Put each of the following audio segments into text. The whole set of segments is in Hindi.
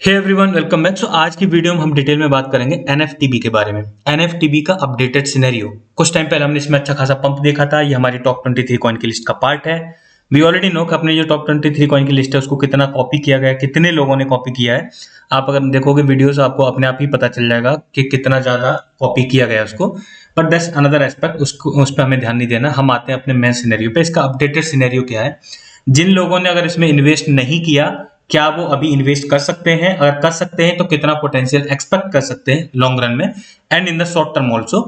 हे एवरीवन, वेलकम बैक। सो आज की वीडियो में हम डिटेल में बात करेंगे एनएफटीबी के बारे में। एनएफटीबी का अपडेटेड सिनेरियो। कुछ टाइम पहले हमने इसमें अच्छा खासा पंप देखा था। ये हमारी टॉप 23 कॉइन की लिस्ट का पार्ट है। वी ऑलरेडी नो कि अपने जो टॉप 23 कॉइन की लिस्ट है उसको कितना कॉपी किया गया है, कितने लोगों ने कॉपी किया है। आप अगर देखोगे वीडियोस आपको अपने आप ही पता चल जाएगा कि कितना ज्यादा कॉपी किया गया है उसको। बट दैट्स अनदर एस्पेक्ट, उसको उस पर हमें ध्यान नहीं देना। हम आते हैं अपने मेन सिनेरियो पे। इसका अपडेटेड सिनेरियो क्या है? जिन लोगों ने अगर इसमें इन्वेस्ट नहीं किया, क्या वो अभी इन्वेस्ट कर सकते हैं? अगर कर सकते हैं तो कितना पोटेंशियल एक्सपेक्ट कर सकते हैं लॉन्ग रन में and in the short term also.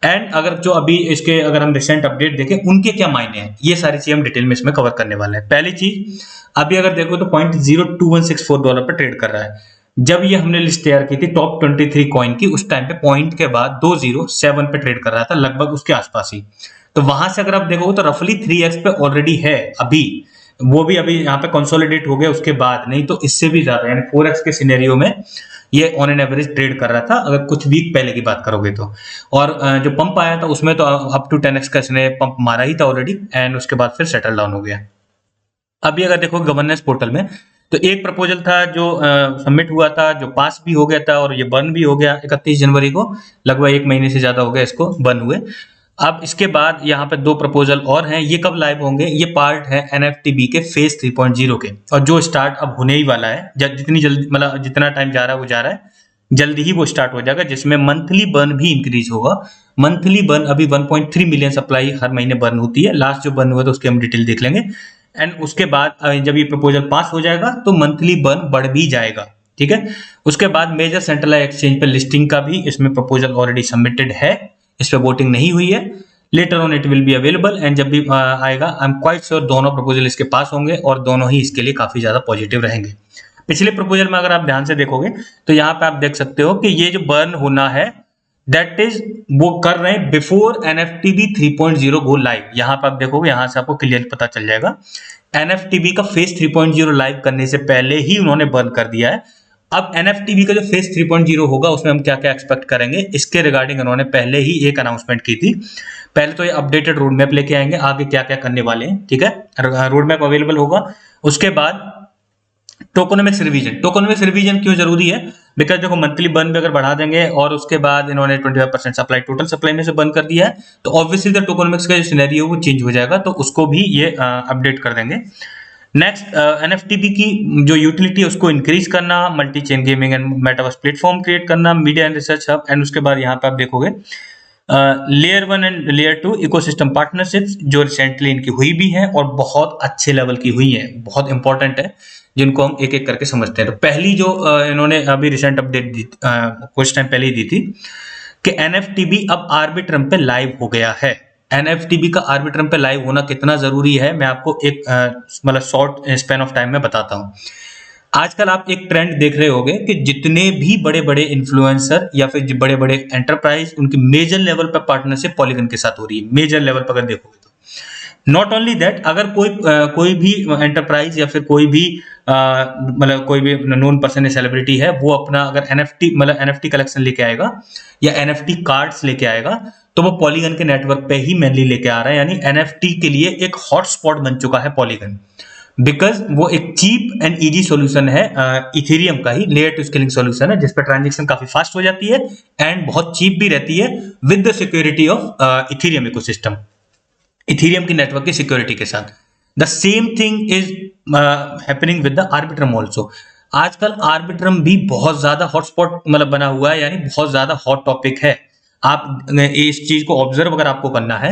And अगर जो अभी इसके अगर हम रिसेंट अपडेट देखें उनके क्या मायने हैं, ये सारी चीज हम डिटेल में इसमें कवर करने वाले हैं। पहली चीज, अभी अगर देखो तो $0.0164 पर ट्रेड कर रहा है। जब ये हमने लिस्ट तैयार की थी टॉप 23 कॉइन की, उस टाइम पे पॉइंट के बाद 207 पे ट्रेड कर रहा था, लगभग उसके आसपास ही। तो वहां से अगर आप देखोगे तो रफली 3x पे ऑलरेडी है अभी। वो भी अभी यहाँ पे कंसोलिडेट हो गया उसके बाद, नहीं तो इससे भी ज्यादा यानी 4x के सिनेरियो में ये ऑन एन एवरेज ट्रेड कर रहा था अगर कुछ वीक पहले की बात करोगे तो। और जो पंप आया था उसमें तो अप टू 10x का इसने पंप मारा ही था ऑलरेडी, एंड उसके बाद फिर सेटल डाउन हो गया। अभी अगर देखो गवर्नेंस पोर्टल में तो एक प्रपोजल था जो सबमिट हुआ था, जो पास भी हो गया था और ये बर्न भी हो गया 31 जनवरी को। लगभग एक महीने से ज्यादा हो गया इसको बर्न हुए। अब इसके बाद यहाँ पे दो प्रपोजल और हैं। ये कब लाइव होंगे? ये पार्ट है एनएफटीबी के फेज 3.0 के, और जो स्टार्ट अब होने ही वाला है। जितनी जल्दी मतलब जितना टाइम जा रहा है वो जा रहा है, जल्दी ही वो स्टार्ट हो जाएगा, जिसमें मंथली बर्न भी इंक्रीज होगा। मंथली बर्न अभी 1.3 मिलियन सप्लाई हर महीने बर्न होती है। लास्ट जो बर्न हुआ था उसकी हम डिटेल देख लेंगे। एंड उसके बाद जब ये प्रपोजल पास हो जाएगा तो मंथली बर्न बढ़ भी जाएगा। ठीक है। उसके बाद मेजर सेंट्रलाइज एक्सचेंज पे लिस्टिंग का भी इसमें प्रपोजल ऑलरेडी सबमिटेड है। इस पे वोटिंग नहीं हुई है। Later on it will be available, and जब भी आएगा आई एम क्वाइट श्योर दोनों प्रपोजल इसके पास होंगे और दोनों ही इसके लिए काफी ज्यादा पॉजिटिव रहेंगे। पिछले प्रपोजल में अगर आप ध्यान से देखोगे तो यहाँ पे आप देख सकते हो कि ये जो बर्न होना है दैट इज वो कर रहे हैं बिफोर एनएफटीबी 3.0 गो लाइव। यहाँ पे आप देखोगे, यहाँ से आपको क्लियर पता चल जाएगा। एनएफटीबी का फेज 3.0 लाइव करने से पहले ही उन्होंने बर्न कर दिया है। अब एनएफटीबी का जो फेज 3.0 होगा उसमें हम क्या क्या एक्सपेक्ट करेंगे, इसके रिगार्डिंग उन्होंने पहले ही एक अनाउंसमेंट की थी। पहले तो ये अपडेटेड रोड मैप लेके आएंगे आगे क्या क्या करने वाले हैं। ठीक है, रोड मैप अवेलेबल होगा। उसके बाद टोकोनॉमिक्स रिवीजन। टोकोनॉमिक्स रिवीजन क्यों जरूरी है? बिकॉज देखो मंथली बर्न भी अगर बढ़ा देंगे और उसके बाद इन्होंने 25% सप्लाई टोटल सप्लाई में से बर्न कर दिया है, तो ऑब्वियसली द टोकोनॉमिक्स का जो सिनेरियो वो चेंज हो जाएगा, तो उसको भी ये अपडेट कर देंगे। नेक्स्ट, एनएफटीबी की जो यूटिलिटी है उसको इंक्रीज करना, multi chain gaming and metaverse platform create करना, media and research hub. And उसके बाद यहाँ पे आप देखोगे layer 1 and layer 2 ecosystem partnerships जो रिसेंटली इनकी हुई भी हैं और बहुत अच्छे लेवल की हुई हैं, बहुत इंपॉर्टेंट है, जिनको हम एक एक करके समझते हैं। तो पहली जो इन्होंने अभी रिसेंट अपडेट दी कुछ टाइम पहले ही दी थी कि एनएफटीबी अब आर्बिट्रम पे लाइव हो गया है। एनएफटीबी का आर्बिट्रम पे लाइव होना कितना जरूरी है मैं आपको एक मतलब शॉर्ट स्पैन ऑफ टाइम में बताता हूँ। आजकल आप एक ट्रेंड देख रहे होंगे कि जितने भी बड़े बड़े इन्फ्लुएंसर या फिर बड़े बड़े एंटरप्राइज, उनकी मेजर लेवल पर पार्टनरशिप पॉलीगन के साथ हो रही है। मेजर लेवल पर अगर देखोगे तो नॉट ओनली दैट, अगर कोई भी एंटरप्राइज या फिर कोई भी मतलब कोई भी नोन पर्सन या सेलिब्रिटी है, वो अपना अगर एनएफटी कलेक्शन लेके आएगा या एनएफटी कार्ड्स लेके आएगा तो वो पॉलीगन के नेटवर्क पे ही मेनली लेके आ रहा है। यानी एनएफटी के लिए एक हॉटस्पॉट बन चुका है पॉलीगन, बिकॉज वो एक चीप एंड इजी सॉल्यूशन है। इथेरियम का ही लेयर टू स्केलिंग सॉल्यूशन है, जिसपे ट्रांजैक्शन काफी फास्ट हो जाती है एंड बहुत चीप भी रहती है with the security of Ethereum ecosystem, Ethereum की नेटवर्क की सिक्योरिटी के साथ। The same thing is happening with the Arbitrum also. आजकल आर्बिट्रम भी बहुत ज्यादा हॉटस्पॉट मतलब बना हुआ है, यानी बहुत ज्यादा हॉट टॉपिक है। आप इस चीज को ऑब्जर्व अगर आपको करना है,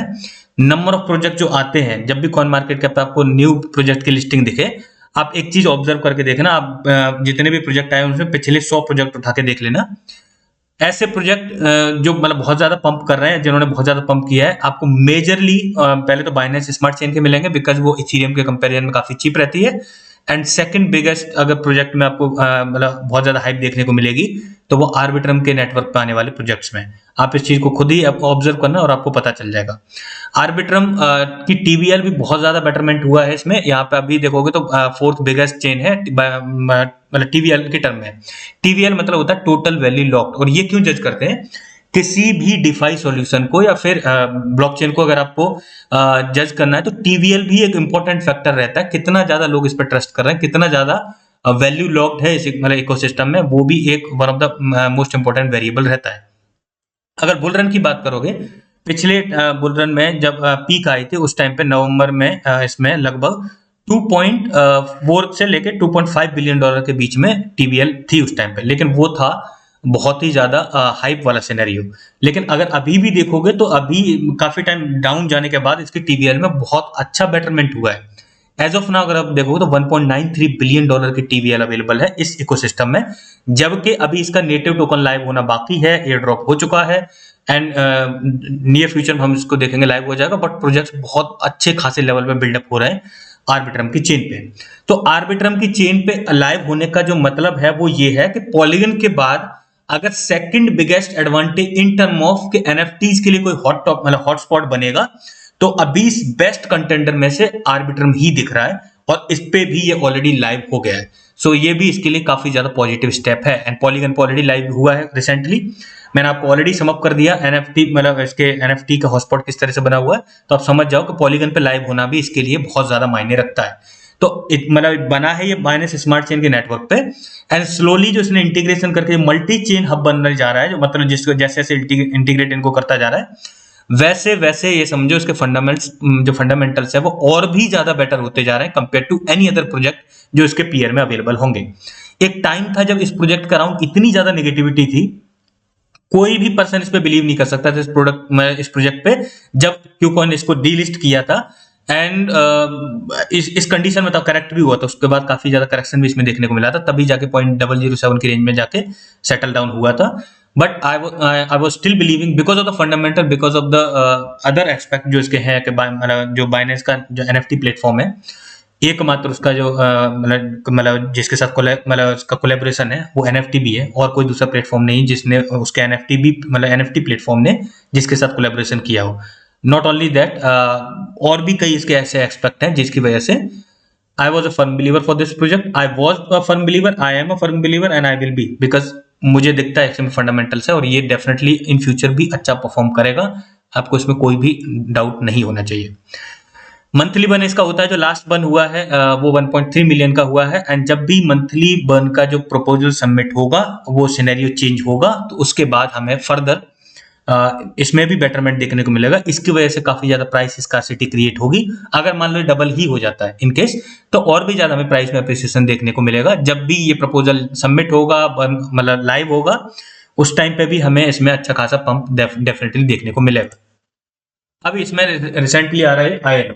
नंबर ऑफ प्रोजेक्ट जो आते हैं, जब भी कॉइन मार्केट कैप पे आपको न्यू प्रोजेक्ट की लिस्टिंग दिखे, आप एक चीज ऑब्जर्व करके देखना। आप जितने भी प्रोजेक्ट आए उनमें पिछले 100 प्रोजेक्ट उठा के देख लेना। ऐसे प्रोजेक्ट जो मतलब बहुत ज्यादा पंप कर रहे हैं, जिन्होंने बहुत ज्यादा पंप किया है, आपको मेजरली पहले तो बाइनेंस स्मार्ट चेन के मिलेंगे, बिकॉज वो इथेरियम के कंपैरिजन में काफी चीप रहती है। एंड सेकंड बिगेस्ट अगर प्रोजेक्ट में आपको मतलब बहुत ज्यादा हाइप देखने को मिलेगी तो वो आर्बिट्रम के नेटवर्क पे आने वाले प्रोजेक्ट्स में। आप इस चीज को खुद ही ऑब्जर्व करना और आपको पता चल जाएगा। आर्बिट्रम की टीवीएल भी बहुत ज्यादा बेटरमेंट हुआ है इसमें। यहाँ पे अभी देखोगे तो फोर्थ बिगेस्ट चेन है मतलब टीवीएल के टर्म में। टीवीएल मतलब होता है टोटल वैल्यू लॉक्ड। और ये क्यों जज करते हैं? किसी भी डिफाई सॉल्यूशन को या फिर ब्लॉकचेन को अगर आपको जज करना है तो टीवीएल भी एक इंपॉर्टेंट फैक्टर रहता है। कितना ज्यादा लोग इस पर ट्रस्ट कर रहे हैं, कितना ज्यादा वैल्यू लॉक्ड है इस मतलब इकोसिस्टम में, वो भी एक one of the most important variable रहता है। अगर बुल रन की बात करोगे, पिछले बुल रन में जब पीक आई थी उस टाइम पे नवंबर में इसमें लगभग 2.4 से लेके 2.5 बिलियन डॉलर के बीच में टीवीएल थी उस टाइम पे, लेकिन वो था बहुत ही ज्यादा हाइप वाला सिनेरियो। लेकिन अगर अभी भी देखोगे तो अभी काफी टाइम डाउन जाने के बाद इसकी टीवीएल में बहुत अच्छा बेटरमेंट हुआ है। एज ऑफ नाउ अगर आप देखोगे तो 1.93 बिलियन डॉलर की टीवीएल अवेलेबल है इस इकोसिस्टम में, जबकि अभी इसका नेटिव टोकन लाइव होना बाकी है, एयर ड्रॉप हो चुका है एंड नियर फ्यूचर में हम इसको देखेंगे लाइव हो जाएगा। बट प्रोजेक्ट्स बहुत अच्छे खासे लेवल पे बिल्डअप हो रहे हैं आर्बिट्रम की चेन पे। तो आर्बिट्रम की चेन पे लाइव होने का जो मतलब है वो ये है कि पॉलीगन के बाद अगर second biggest advantage in term of के एनएफटीज के लिए कोई हॉट टॉप मतलब हॉटस्पॉट बनेगा तो अभी इस बेस्ट कंटेंडर में से आर्बिट्रम ही दिख रहा है और इस पे भी ये ऑलरेडी लाइव हो गया है। सो ये भी इसके लिए काफी ज्यादा पॉजिटिव स्टेप है एंड पॉलीगन पे ऑलरेडी लाइव हुआ है रिसेंटली। मैंने आपको ऑलरेडी सम अप कर दिया एनएफटी मतलब इसके एनएफटी का हॉटस्पॉट किस तरह से बना हुआ है, तो आप समझ जाओ कि पॉलीगन पे लाइव होना भी इसके लिए बहुत ज्यादा मायने रखता है। तो मतलब बना है ये बाइनेंस स्मार्ट चेन के नेटवर्क पे एंड स्लोली जो इसने इंटीग्रेशन करके मल्टी चेन हब बनने जा रहा है, जो मतलब जिसको जैसे जैसे इंटीग्रेट इनको करता जा रहा है वैसे वैसे ये समझो इसके फंडामेंटल्स है वो और भी ज्यादा बेटर होते जा रहे हैं compare to any other project जो इसके पीयर में अवेलेबल होंगे। एक टाइम था जब इस प्रोजेक्ट का अराउंड इतनी ज्यादा नेगेटिविटी थी, कोई भी पर्सन इस पे बिलीव नहीं कर सकता था इस प्रोजेक्ट पे, जब क्यूकॉइन इसको डीलिस्ट किया था एंड इस कंडीशन में तब करेक्ट भी हुआ था। उसके बाद काफी ज्यादा करेक्शन भी इसमें देखने को मिला था, तभी जाके 0.007 की रेंज में जाके सेटल डाउन हुआ था। But I was still believing because of the fundamental, because of the other aspect जो इसके हैं कि जो बाइनेंस का जो एनएफटी प्लेटफॉर्म है एकमात्र उसका जो मतलब जिसके साथ मतलब उसका कोलैबोरेशन है वो एनएफटी भी है, और कोई दूसरा प्लेटफॉर्म नहीं जिसने उसके एनएफटी भी मतलब एनएफटी प्लेटफॉर्म ने जिसके साथ कोलैबोरेशन किया हो। नॉट ओनली दैट और भी कई इसके ऐसे एस्पेक्ट हैं जिसकी वजह से I was a firm believer for this project. I was a firm believer, I am a firm believer and I will be, because मुझे दिखता है इसमें फंडामेंटल्स है और ये डेफिनेटली इन फ्यूचर भी अच्छा परफॉर्म करेगा, आपको इसमें कोई भी डाउट नहीं होना चाहिए। मंथली बर्न इसका होता है, जो लास्ट बर्न हुआ है वो 1.3 मिलियन का हुआ है एंड जब भी मंथली बर्न का जो प्रपोजल सबमिट होगा वो सिनेरियो चेंज होगा तो उसके बाद हमें फर्दर इसमें भी बेटरमेंट देखने को मिलेगा। इसकी वजह से काफी ज्यादा प्राइस स्कार्सिटी क्रिएट होगी। अगर मान लो डबल ही हो जाता है इन केस तो और भी ज्यादा हमें प्राइस में अप्रिसिएशन देखने को मिलेगा। जब भी ये प्रपोजल सबमिट होगा मतलब लाइव होगा उस टाइम पे भी हमें इसमें अच्छा खासा पंप डेफिनेटली देखने को मिलेगा। अभी इसमें रिसेंटली आ रहा है INO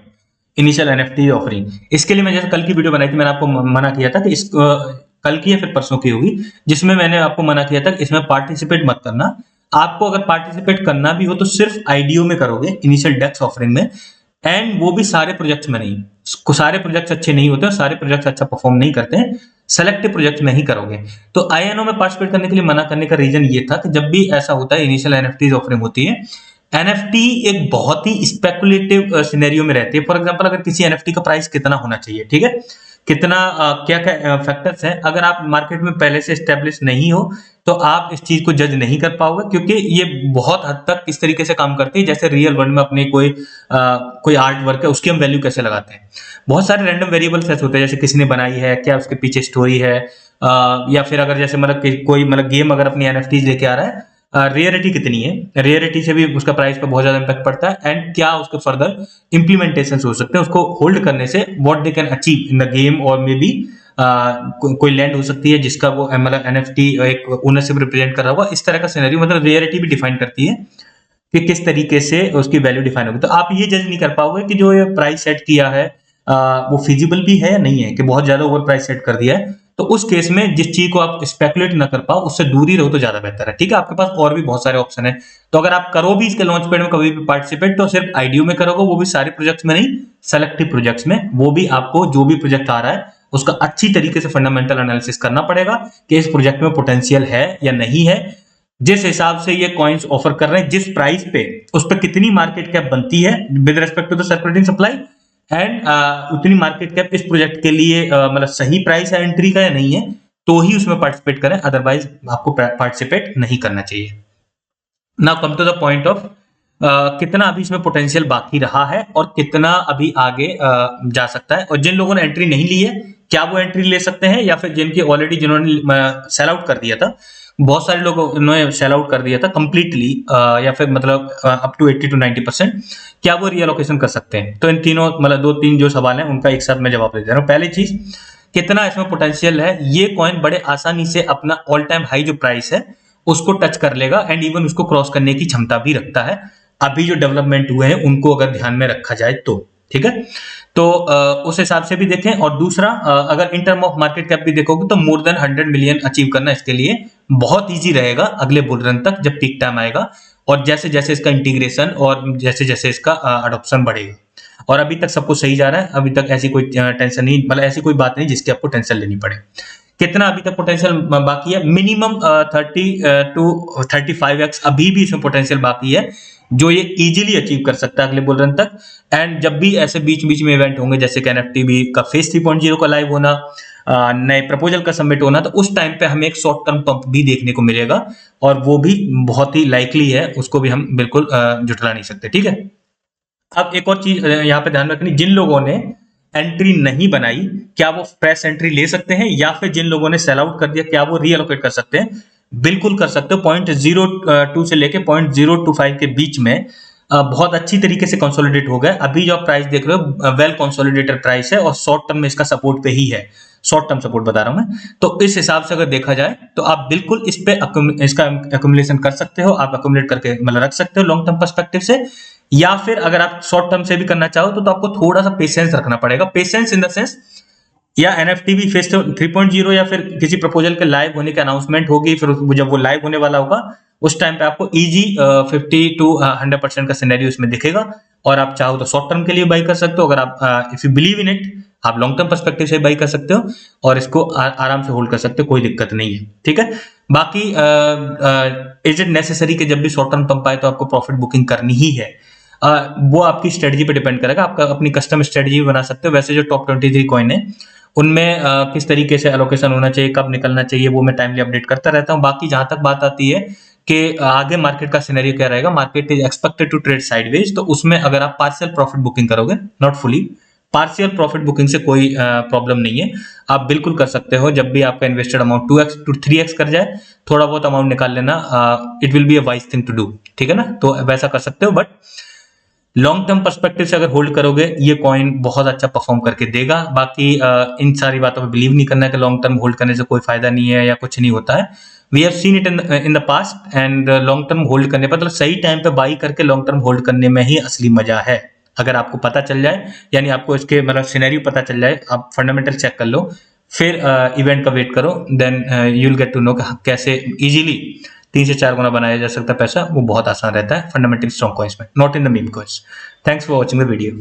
इनिशियल एनएफटी ऑफरिंग। इसके लिए मैं जैसे कल की वीडियो बनाई थी मैंने आपको मना किया था कि इस कल की या फिर परसों की होगी जिसमें मैंने आपको मना किया था कि इसमें पार्टिसिपेट मत करना। आपको अगर पार्टिसिपेट करना भी हो तो सिर्फ आईडीओ में करोगे, इनिशियल डेक्स ऑफरिंग में, एंड वो भी सारे प्रोजेक्ट्स में नहीं। सारे प्रोजेक्ट्स अच्छे नहीं होते और सारे प्रोजेक्ट्स अच्छा परफॉर्म नहीं करते हैं, सेलेक्टिव प्रोजेक्ट में ही करोगे। तो INO में पार्टिसिपेट करने के लिए मना करने का रीजन ये था कि जब भी ऐसा होता है इनिशियल एनएफटी ऑफरिंग होती है, एनएफटी एक बहुत ही स्पेकुलेटिव सिनेरियो में रहती है। फॉर एग्जांपल अगर किसी एनएफटी का प्राइस कितना होना चाहिए, ठीक है, कितना क्या क्या फैक्टर्स हैं, अगर आप मार्केट में पहले से एस्टेब्लिश नहीं हो तो आप इस चीज को जज नहीं कर पाओगे, क्योंकि ये बहुत हद तक इस तरीके से काम करती है जैसे रियल वर्ल्ड में अपने कोई आर्ट वर्क है उसकी हम वैल्यू कैसे लगाते हैं। बहुत सारे रैंडम वेरिएबल्स ऐसे होते हैं, जैसे किसी ने बनाई है, क्या उसके पीछे स्टोरी है, या फिर अगर जैसे मतलब कोई मतलब गेम अगर अपनी एनएफटीज लेके आ रहा है, रेयरिटी कितनी है, रेयरिटी से भी उसका प्राइस पर बहुत ज्यादा इम्पैक्ट पड़ता है, एंड क्या उसके फर्दर इंप्लीमेंटेशन हो सकते हैं उसको होल्ड करने से, what they can achieve in the game, और मे बी कोई लैंड हो सकती है जिसका वो मतलब एनएफटी एक ओनरशिप रिप्रेजेंट कर रहा होगा। इस तरह का सिनेरियो मतलब रेयरिटी भी डिफाइन करती है कि किस तरीके से उसकी वैल्यू डिफाइन होगी। तो आप ये जज नहीं कर पाओगे कि जो ये प्राइस सेट किया है वो फिजिबल भी है या नहीं है, कि बहुत ज्यादा ओवर प्राइस सेट कर दिया है। तो उस केस में जिस चीज को आप स्पेकुलेट ना कर पाओ उससे दूर ही रहो तो ज्यादा बेहतर है। ठीक है, आपके पास और भी बहुत सारे ऑप्शन है, तो अगर आप करो भी इसके लॉन्च पैड में कभी भी पार्टिसिपेट तो सिर्फ आईडीओ में करोगे, वो भी सारे प्रोजेक्ट्स में नहीं, सेलेक्टिव प्रोजेक्ट्स में। वो भी आपको जो भी प्रोजेक्ट आ रहा है उसका अच्छी तरीके से फंडामेंटल एनालिसिस करना पड़ेगा कि इस प्रोजेक्ट में पोटेंशियल है या नहीं है। जिस हिसाब से ये कॉइन्स ऑफर कर रहे हैं, जिस प्राइस पे, उस पर कितनी मार्केट कैप बनती है with respect to the circulating supply, and उतनी मार्केट कैप इस प्रोजेक्ट के लिए मतलब सही प्राइस है एंट्री का या नहीं है, तो ही उसमें पार्टिसिपेट करें, अदरवाइज आपको पार्टिसिपेट नहीं करना चाहिए। Now come to the point of कितना अभी इसमें पोटेंशियल बाकी रहा है और कितना अभी आगे जा सकता है। और जिन लोगों ने एंट्री नहीं ली है क्या वो एंट्री ले सकते हैं, या फिर जिनकी ऑलरेडी जिन्होंने सेल आउट कर दिया था, बहुत सारे लोगों ने सेल आउट कर दिया था कंप्लीटली, या फिर मतलब अप टू 80 to 90%, क्या वो रीअलोकेशन कर सकते हैं? तो इन तीनों मतलब 2-3 जो सवाल हैं उनका एक साथ मैं जवाब दे रहा हूँ। पहली चीज, कितना इसमें पोटेंशियल है? ये कॉइन बड़े आसानी से अपना ऑल टाइम हाई जो प्राइस है उसको टच कर लेगा एंड इवन उसको क्रॉस करने की क्षमता भी रखता है, अभी जो डेवलपमेंट हुए हैं उनको अगर ध्यान में रखा जाए तो। ठीक है, तो उस हिसाब से भी देखें। और दूसरा, अगर in term of market cap भी देखोगे तो मोर देन 100 मिलियन अचीव करना इसके लिए बहुत इजी रहेगा अगले बुल रन तक, जब पीक टाइम आएगा और जैसे जैसे इसका इंटीग्रेशन और जैसे जैसे इसका अडॉप्शन बढ़ेगा। और अभी तक सब कुछ सही जा रहा है, अभी तक ऐसी कोई टेंशन नहीं, मतलब ऐसी कोई बात नहीं जिसकी आपको टेंशन लेनी पड़े। कितना अभी तक पोटेंशियल बाकी है? मिनिमम 30 to 35x अभी भी इसमें पोटेंशियल बाकी है, जो ये इजीली अचीव कर सकता है अगले बुल रन तक। एंड जब भी ऐसे बीच बीच में इवेंट होंगे, जैसे कि एनएफटीबी का फेज 3.0 का लाइव होना, नए प्रपोजल का सबमिट होना, तो उस टाइम पे हमें एक शॉर्ट टर्म पंप भी देखने को मिलेगा, और वो भी बहुत ही लाइकली है, उसको भी हम बिल्कुल जुटला नहीं सकते। ठीक है, अब एक और चीज यहाँ पे ध्यान रखनी, जिन लोगों ने एंट्री नहीं बनाई, क्या वो फ्रेश एंट्री ले सकते हैं? या फिर जिन लोगों ने सेल आउट कर दिया, क्या वो रीअलोकेट कर सकते हैं? बिल्कुल कर सकते हो। 0.02 से लेके 0.025 के बीच में बहुत अच्छी तरीके से कंसोलिडेट हो गया। अभी जो आप प्राइस देख रहे हो वेल कंसोलिडेटेड प्राइस है, और शॉर्ट टर्म में इसका सपोर्ट पे ही है, शॉर्ट टर्म सपोर्ट बता रहा हूं मैं। तो इस हिसाब से अगर देखा जाए तो आप बिल्कुल इस पे इसका एक्यूमुलेशन कर सकते हो, आप एक्यूमुलेट करके मतलब रख सकते हो लॉन्ग टर्म पर्सपेक्टिव से। या फिर अगर आप शॉर्ट टर्म से भी करना चाहो तो आपको थोड़ा सा पेशेंस रखना पड़ेगा। पेशेंस इन द सेंस, या एनएफटीबी फेज 3.0 या फिर किसी प्रपोजल के लाइव होने की अनाउंसमेंट होगी, फिर जब वो लाइव होने वाला होगा उस टाइम पे आपको इजी 50 to 100% का सिनेरियो इसमें दिखेगा, और आप चाहो तो शॉर्ट टर्म के लिए बाई कर सकते हो। अगर आप if you believe in it, आप लॉन्ग टर्म पर्सपेक्टिव से बाई कर सकते हो और इसको आराम से होल्ड कर सकते हो, कोई दिक्कत नहीं है। ठीक है, बाकी इज इट नेसेसरी कि जब भी शॉर्ट टर्म पंप आए तो आपको प्रॉफिट बुकिंग करनी ही है? वो आपकी स्ट्रेटजी पे डिपेंड करेगा, आपका अपनी कस्टम स्ट्रेटजी बना सकते हो। वैसे जो टॉप 23 कॉइन है उनमें किस तरीके से एलोकेशन होना चाहिए, कब निकलना चाहिए, वो मैं टाइमली अपडेट करता रहता हूँ। बाकी जहां तक बात आती है कि आगे मार्केट का सिनेरियो क्या रहेगा, market is expected to trade sideways, तो उसमें अगर आप पार्शियल प्रॉफिट बुकिंग करोगे, not fully, partial profit booking से कोई प्रॉब्लम नहीं है, आप बिल्कुल कर सकते हो। जब भी आपका invested amount 2x to 3x कर जाए, थोड़ा बहुत अमाउंट निकाल लेना, it will be a wise thing to do. ठीक है ना, तो वैसा कर सकते हो। बट लॉन्ग टर्म पर्सपेक्टिव से अगर होल्ड करोगे, ये कॉइन बहुत अच्छा परफॉर्म करके देगा। बाकी इन सारी बातों पे बिलीव नहीं करना है कि लॉन्ग टर्म होल्ड करने से कोई फायदा नहीं है या कुछ नहीं होता है। We have seen it in the past, and long term hold करने पर, मतलब सही टाइम पे बाई करके लॉन्ग टर्म होल्ड करने में ही असली मजा है। अगर आपको पता चल जाए, यानी आपको इसके मतलब सिनेरियो पता चल जाए, आप फंडामेंटल चेक कर लो, फिर इवेंट का वेट करो, then you will get to know कैसे इजीली 3 से 4 गुना बनाया जा सकता है पैसा। वो बहुत आसान रहता है फंडामेंटल स्ट्रॉन्ग कॉइंस में, not in the meme coins. Thanks for watching the video.